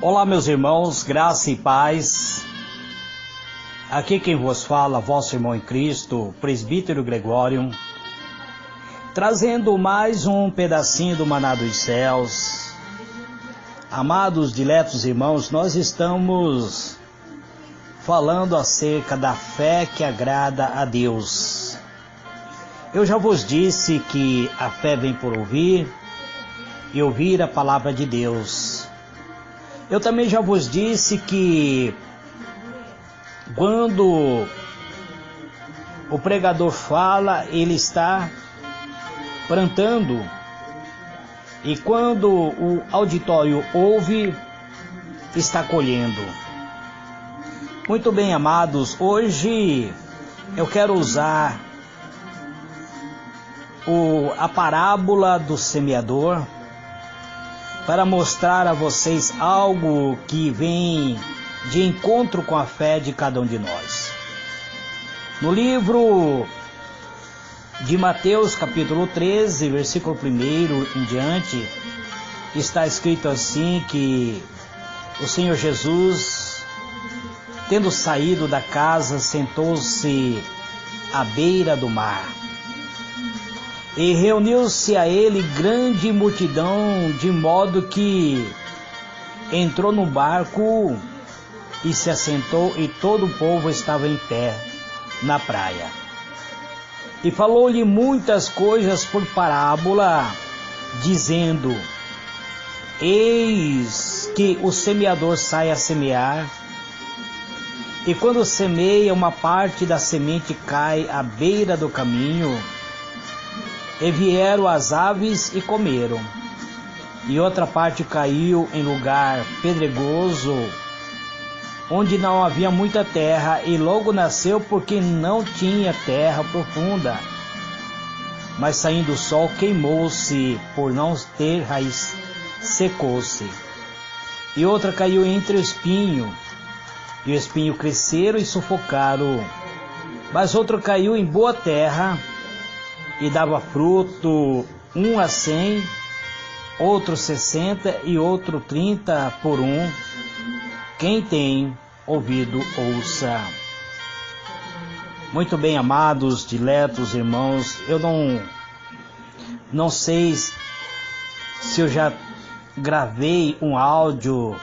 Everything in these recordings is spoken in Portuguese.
Olá, meus irmãos, graça e paz. Aqui quem vos fala, vosso irmão em Cristo, presbítero Gregório, trazendo mais um pedacinho do maná dos céus. Amados, diletos irmãos, nós estamos falando acerca da fé que agrada a Deus. Eu já vos disse que a fé vem por ouvir e ouvir a palavra de Deus. Eu também já vos disse que quando o pregador fala, ele está plantando, e quando o auditório ouve, está colhendo. Muito bem, amados, hoje eu quero usar a parábola do semeador para mostrar a vocês algo que vem de encontro com a fé de cada um de nós. No livro de Mateus, capítulo 13, versículo 1 em diante, está escrito assim que o Senhor Jesus, tendo saído da casa, sentou-se à beira do mar. E reuniu-se a ele grande multidão, de modo que entrou no barco e se assentou, e todo o povo estava em pé na praia. E falou-lhe muitas coisas por parábola, dizendo: Eis que o semeador sai a semear, e quando semeia, uma parte da semente cai à beira do caminho, e vieram as aves e comeram. E outra parte caiu em lugar pedregoso, onde não havia muita terra, e logo nasceu, porque não tinha terra profunda. Mas saindo o sol, queimou-se, por não ter raiz, secou-se. E outra caiu entre o espinho, e o espinho cresceram e sufocaram. Mas outra caiu em boa terra, e dava fruto, 1 a 100, outro 60 e outro 30 por 1. Quem tem ouvido, ouça. Muito bem, amados, diletos irmãos, eu não sei se eu já gravei um áudio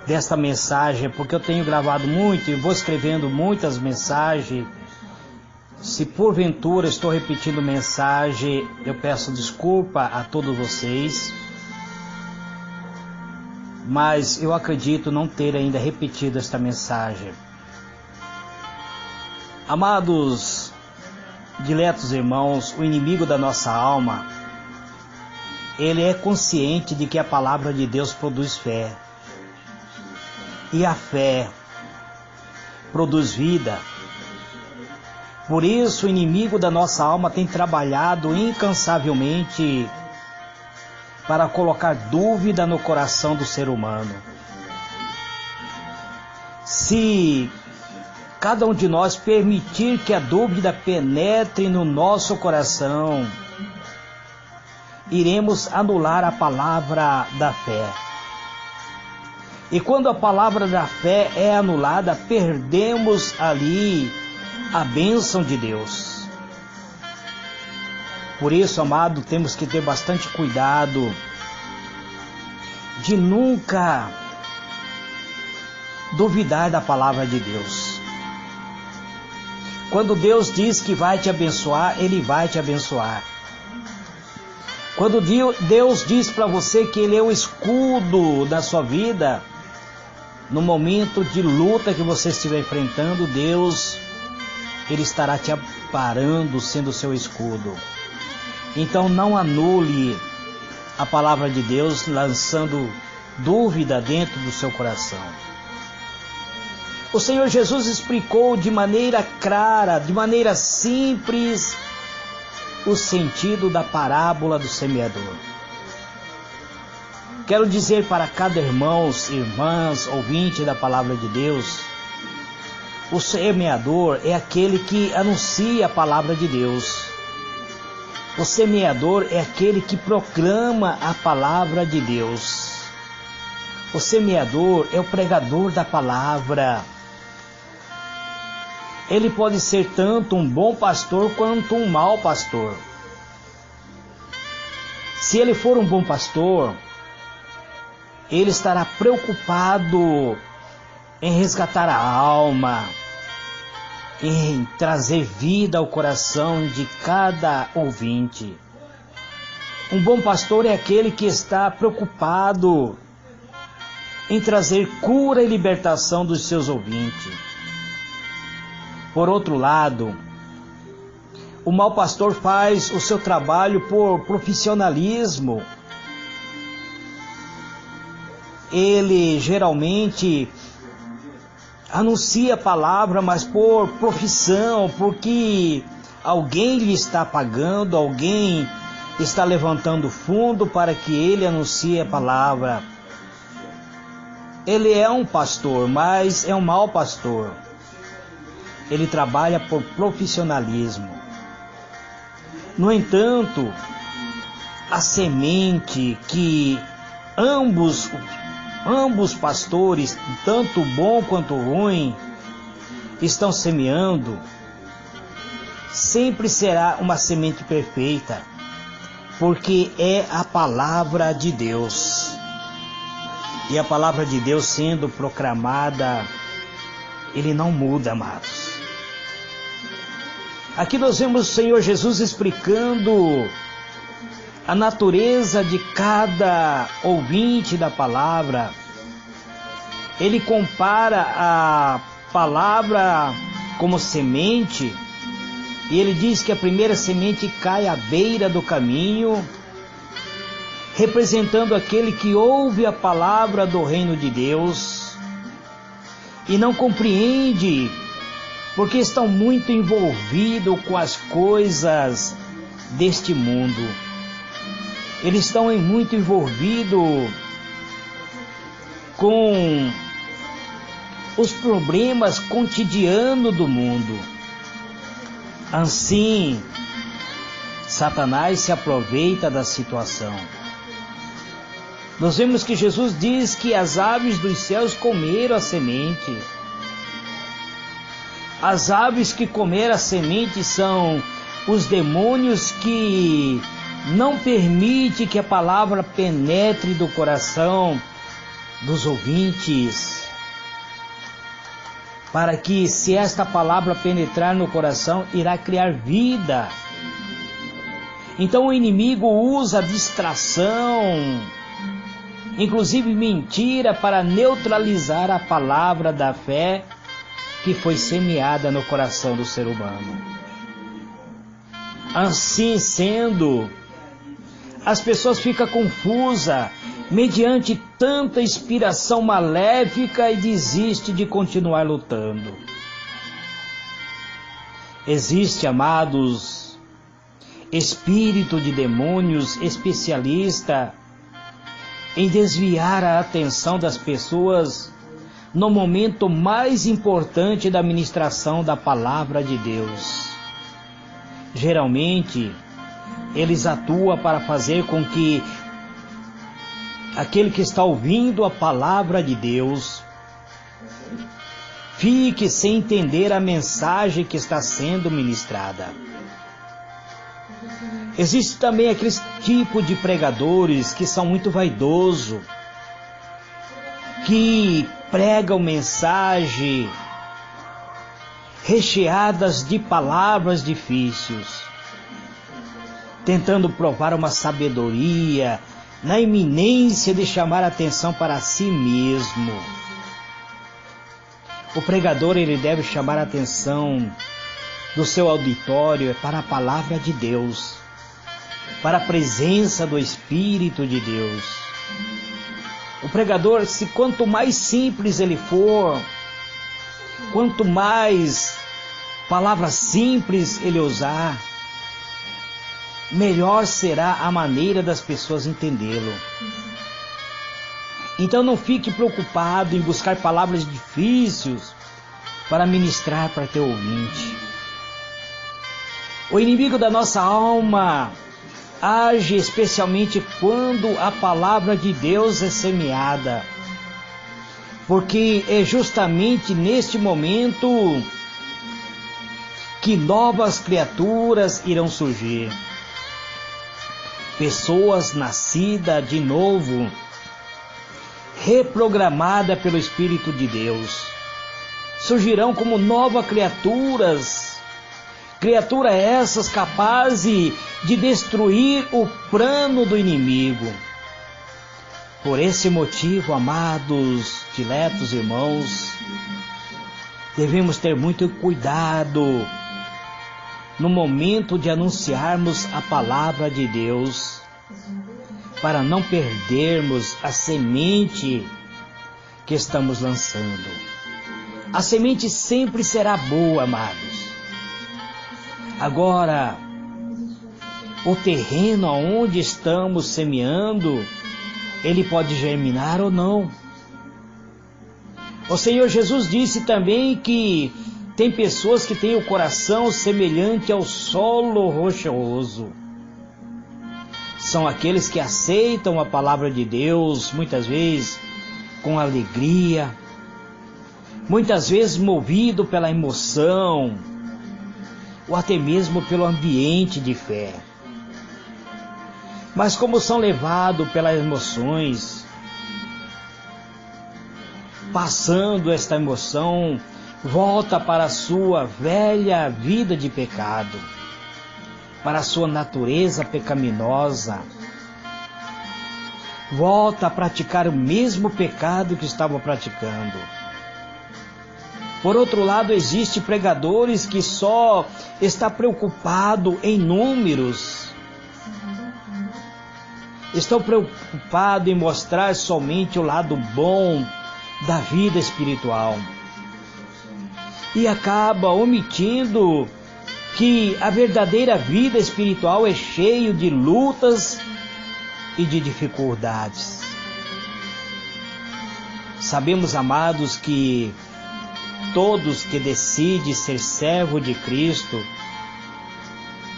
desta mensagem, porque eu tenho gravado muito e vou escrevendo muitas mensagens. Se porventura estou repetindo mensagem, eu peço desculpa a todos vocês, mas eu acredito não ter ainda repetido esta mensagem. Amados, diletos irmãos, o inimigo da nossa alma, ele é consciente de que a palavra de Deus produz fé, e a fé produz vida. Por isso o inimigo da nossa alma tem trabalhado incansavelmente para colocar dúvida no coração do ser humano. Se cada um de nós permitir que a dúvida penetre no nosso coração, iremos anular a palavra da fé. E quando a palavra da fé é anulada, perdemos ali a bênção de Deus. Por isso, amado, temos que ter bastante cuidado de nunca duvidar da palavra de Deus. Quando Deus diz que vai te abençoar, Ele vai te abençoar. Quando Deus diz para você que Ele é o escudo da sua vida, no momento de luta que você estiver enfrentando, Deus, Ele estará te amparando, sendo seu escudo. Então não anule a palavra de Deus, lançando dúvida dentro do seu coração. O Senhor Jesus explicou de maneira clara, de maneira simples, o sentido da parábola do semeador. Quero dizer para cada irmãos, irmãs, ouvinte da palavra de Deus, o semeador é aquele que anuncia a palavra de Deus. O semeador é aquele que proclama a palavra de Deus. O semeador é o pregador da palavra. Ele pode ser tanto um bom pastor quanto um mau pastor. Se ele for um bom pastor, ele estará preocupado em resgatar a alma, em trazer vida ao coração de cada ouvinte. Um bom pastor é aquele que está preocupado em trazer cura e libertação dos seus ouvintes. Por outro lado, o mau pastor faz o seu trabalho por profissionalismo. Ele geralmente anuncia a palavra, mas por profissão, porque alguém lhe está pagando, alguém está levantando fundo para que ele anuncie a palavra. Ele é um pastor, mas é um mau pastor. Ele trabalha por profissionalismo. No entanto, a semente que ambos pastores, tanto bom quanto ruim, estão semeando, sempre será uma semente perfeita, porque é a palavra de Deus. E a palavra de Deus sendo proclamada, ele não muda, amados. Aqui nós vemos o Senhor Jesus explicando a natureza de cada ouvinte da palavra. Ele compara a palavra como semente, e ele diz que a primeira semente cai à beira do caminho, representando aquele que ouve a palavra do reino de Deus e não compreende, porque estão muito envolvidos com as coisas deste mundo. Eles estão muito envolvidos com os problemas cotidianos do mundo. Assim, Satanás se aproveita da situação. Nós vemos que Jesus diz que as aves dos céus comeram a semente. As aves que comeram a semente são os demônios que não permitem que a palavra penetre do coração dos ouvintes. Para que, se esta palavra penetrar no coração, irá criar vida. Então o inimigo usa a distração, inclusive mentira, para neutralizar a palavra da fé que foi semeada no coração do ser humano. Assim sendo, as pessoas ficam confusas mediante tanta inspiração maléfica e desistem de continuar lutando. Existe, amados, espírito de demônios especialista em desviar a atenção das pessoas no momento mais importante da ministração da palavra de Deus. Geralmente, eles atuam para fazer com que aquele que está ouvindo a palavra de Deus fique sem entender a mensagem que está sendo ministrada. Existe também aquele tipo de pregadores que são muito vaidosos, que pregam mensagem recheadas de palavras difíceis, tentando provar uma sabedoria na iminência de chamar a atenção para si mesmo. O pregador, ele deve chamar a atenção do seu auditório para a palavra de Deus, para a presença do Espírito de Deus. O pregador, quanto mais simples ele for, quanto mais palavras simples ele usar, melhor será a maneira das pessoas entendê-lo. Então não fique preocupado em buscar palavras difíceis para ministrar para teu ouvinte. O inimigo da nossa alma age especialmente quando a palavra de Deus é semeada. porque é justamente neste momento que novas criaturas irão surgir. Pessoas nascidas de novo, reprogramadas pelo Espírito de Deus, surgirão como novas criaturas, criaturas essas capazes de destruir o plano do inimigo. Por esse motivo, amados, diletos irmãos, devemos ter muito cuidado no momento de anunciarmos a palavra de Deus, para não perdermos a semente que estamos lançando. A semente sempre será boa, amados. Agora, o terreno onde estamos semeando, ele pode germinar ou não. O Senhor Jesus disse também que tem pessoas que têm o coração semelhante ao solo rochoso. São aqueles que aceitam a palavra de Deus, muitas vezes com alegria, muitas vezes movido pela emoção, ou até mesmo pelo ambiente de fé. Mas como são levados pelas emoções, passando esta emoção, volta para a sua velha vida de pecado, para a sua natureza pecaminosa, volta a praticar o mesmo pecado que estava praticando. Por outro lado, existem pregadores que só estão preocupados em números, estão preocupados em mostrar somente o lado bom da vida espiritual, e acaba omitindo que a verdadeira vida espiritual é cheia de lutas e de dificuldades. Sabemos, amados, que todos que decidem ser servo de Cristo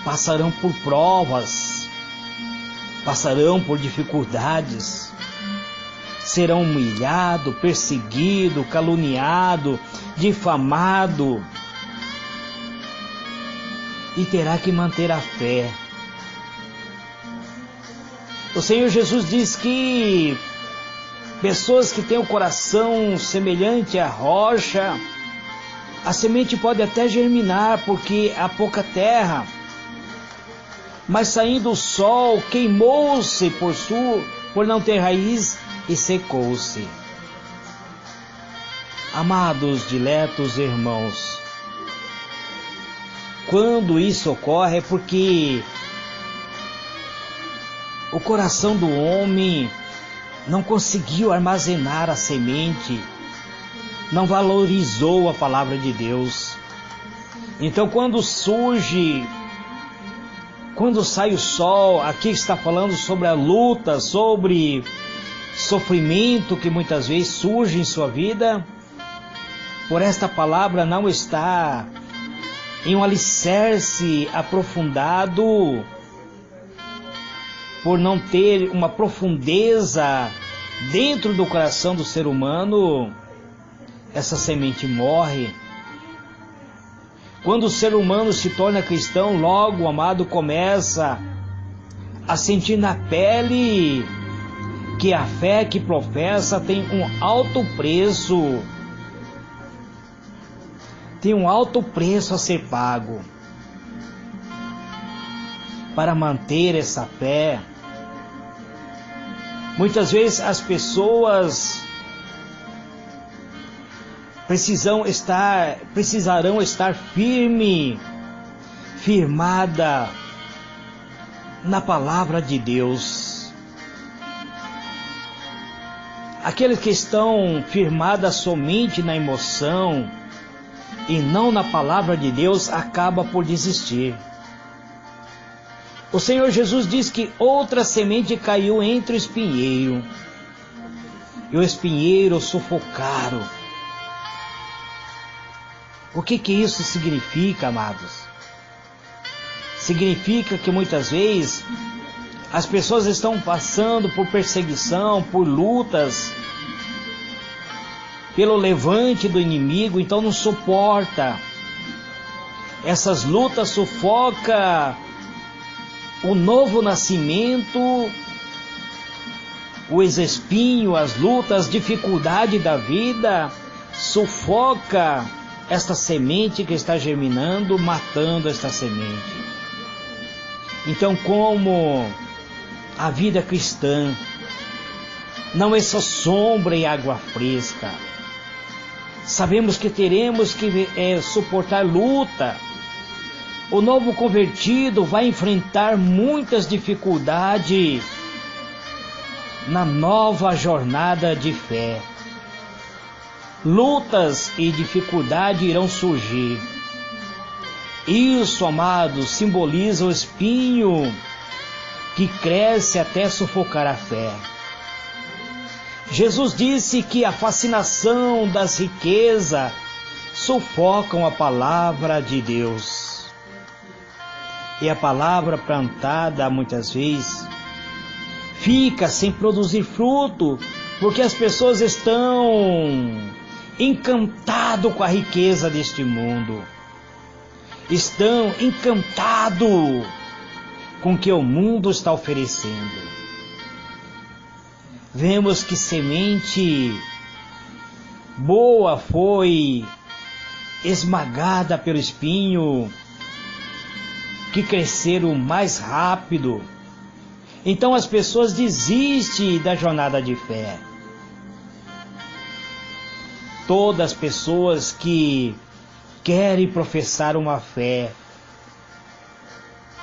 passarão por provas, passarão por dificuldades, serão humilhados, perseguidos, caluniados, difamados, e terá que manter a fé. O Senhor Jesus diz que pessoas que têm o coração semelhante à rocha, a semente pode até germinar porque há pouca terra, mas saindo o sol, queimou-se por não ter raiz e secou-se. Amados, diletos irmãos, quando isso ocorre é porque o coração do homem não conseguiu armazenar a semente, não valorizou a palavra de Deus. Então quando sai o sol, aqui está falando sobre a luta, sobre sofrimento que muitas vezes surge em sua vida, por esta palavra não está em um alicerce aprofundado, por não ter uma profundeza dentro do coração do ser humano, essa semente morre. Quando o ser humano se torna cristão, logo o amado começa a sentir na pele que a fé que professa tem um alto preço. Tem um alto preço a ser pago. Para manter essa fé, muitas vezes as pessoas precisarão estar firmada na palavra de Deus. Aqueles que estão firmadas somente na emoção e não na palavra de Deus acaba por desistir. O Senhor Jesus diz que outra semente caiu entre o espinheiro, e o espinheiro sufocaram. O que isso significa, amados? Significa que muitas vezes as pessoas estão passando por perseguição, por lutas, pelo levante do inimigo, então não suporta. Essas lutas sufocam o novo nascimento, o espinho, as lutas, as dificuldades da vida, sufoca esta semente que está germinando, matando esta semente. Então, como a vida cristã não é só sombra e água fresca, sabemos que teremos que suportar luta. O novo convertido vai enfrentar muitas dificuldades na nova jornada de fé. Lutas e dificuldades irão surgir. Isso, amados, simboliza o espinho que cresce até sufocar a fé. Jesus disse que a fascinação das riquezas sufocam a palavra de Deus. E a palavra plantada, muitas vezes, fica sem produzir fruto, porque as pessoas estão encantadas com a riqueza deste mundo. Estão encantados com o que o mundo está oferecendo. Vemos que semente boa foi esmagada pelo espinho, que cresceram mais rápido. Então as pessoas desistem da jornada de fé. Todas as pessoas que querem professar uma fé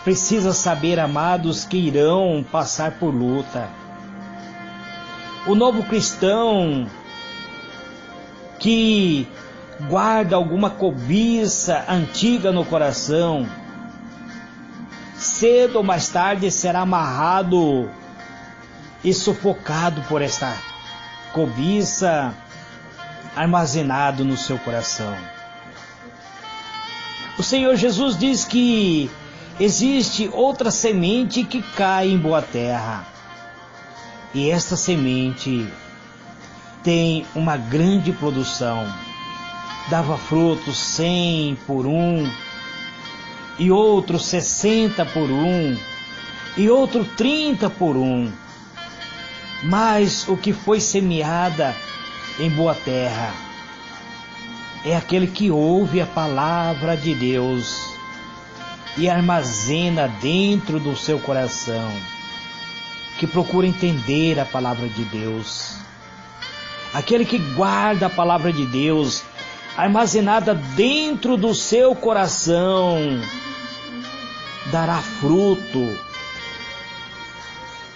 precisam saber, amados, que irão passar por luta. O novo cristão que guarda alguma cobiça antiga no coração, cedo ou mais tarde será amarrado e sufocado por esta cobiça armazenado no seu coração. O Senhor Jesus diz que existe outra semente que cai em boa terra. E esta semente tem uma grande produção. Dava frutos 100 por 1, e outro 60 por 1, e outro 30 por 1. Mas o que foi semeada em boa terra é aquele que ouve a palavra de Deus e armazena dentro do seu coração, que procura entender a palavra de Deus. Aquele que guarda a palavra de Deus armazenada dentro do seu coração dará fruto.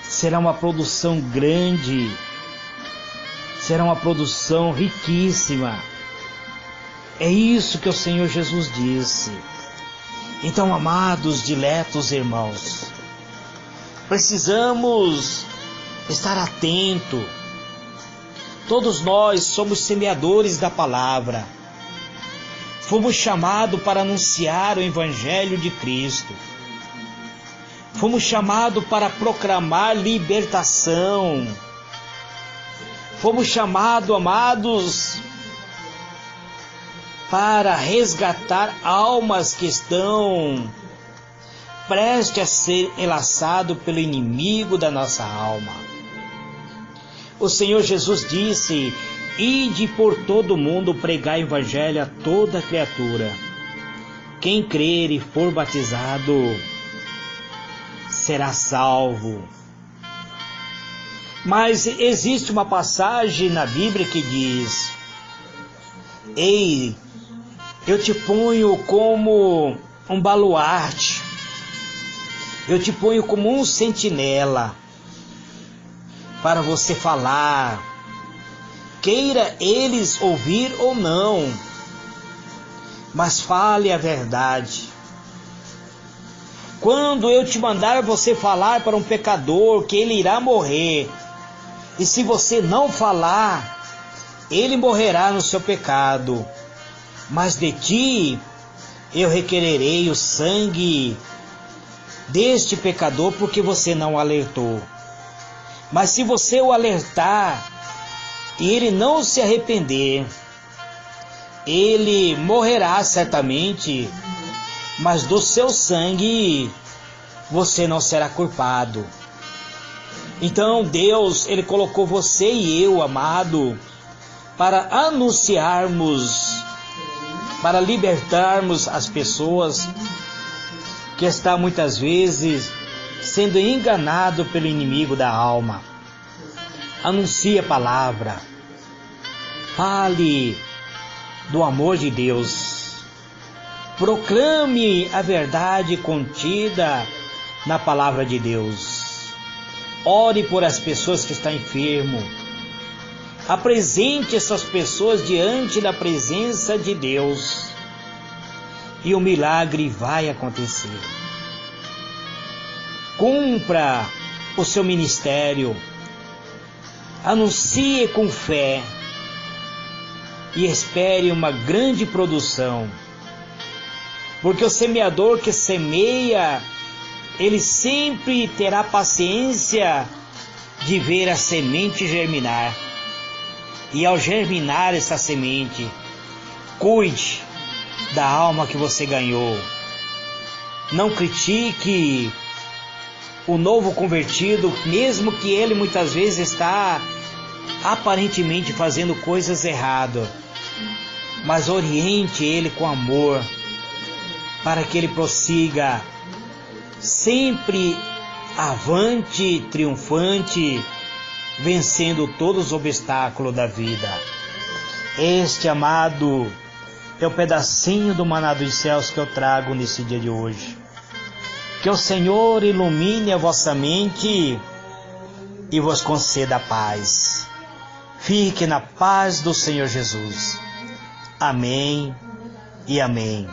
Será uma produção grande, será uma produção riquíssima. É isso que o Senhor Jesus disse. Então, amados, diletos irmãos, precisamos estar atentos. Todos nós somos semeadores da palavra. Fomos chamados para anunciar o Evangelho de Cristo. Fomos chamados para proclamar libertação. Fomos chamados, amados, para resgatar almas que estão prestes a ser enlaçado pelo inimigo da nossa alma. O Senhor Jesus disse: ide por todo mundo pregar o evangelho a toda criatura. Quem crer e for batizado será salvo. Mas existe uma passagem na Bíblia que diz: ei, eu te ponho como um baluarte, eu te ponho como um sentinela para você falar, queira eles ouvir ou não, mas fale a verdade. Quando eu te mandar você falar para um pecador que ele irá morrer, e se você não falar, ele morrerá no seu pecado, mas de ti eu requererei o sangue deste pecador porque você não alertou. Mas se você o alertar, e ele não se arrepender, ele morrerá certamente, mas do seu sangue você não será culpado. Então Deus, ele colocou você e eu, amado, para anunciarmos, para libertarmos as pessoas que estão muitas vezes sendo enganado pelo inimigo da alma. Anuncie a palavra, fale do amor de Deus, proclame a verdade contida na palavra de Deus. Ore por as pessoas que estão enfermas. Apresente essas pessoas diante da presença de Deus e o milagre vai acontecer. Cumpra o seu ministério, anuncie com fé e espere uma grande produção, porque o semeador que semeia, ele sempre terá paciência de ver a semente germinar. E ao germinar essa semente, cuide da alma que você ganhou. Não critique o novo convertido, mesmo que ele muitas vezes está aparentemente fazendo coisas erradas. Mas oriente ele com amor, para que ele prossiga sempre avante, triunfante, vencendo todos os obstáculos da vida. Este, amado, é o pedacinho do maná dos céus que eu trago nesse dia de hoje. Que o Senhor ilumine a vossa mente e vos conceda a paz. Fique na paz do Senhor Jesus. Amém e amém.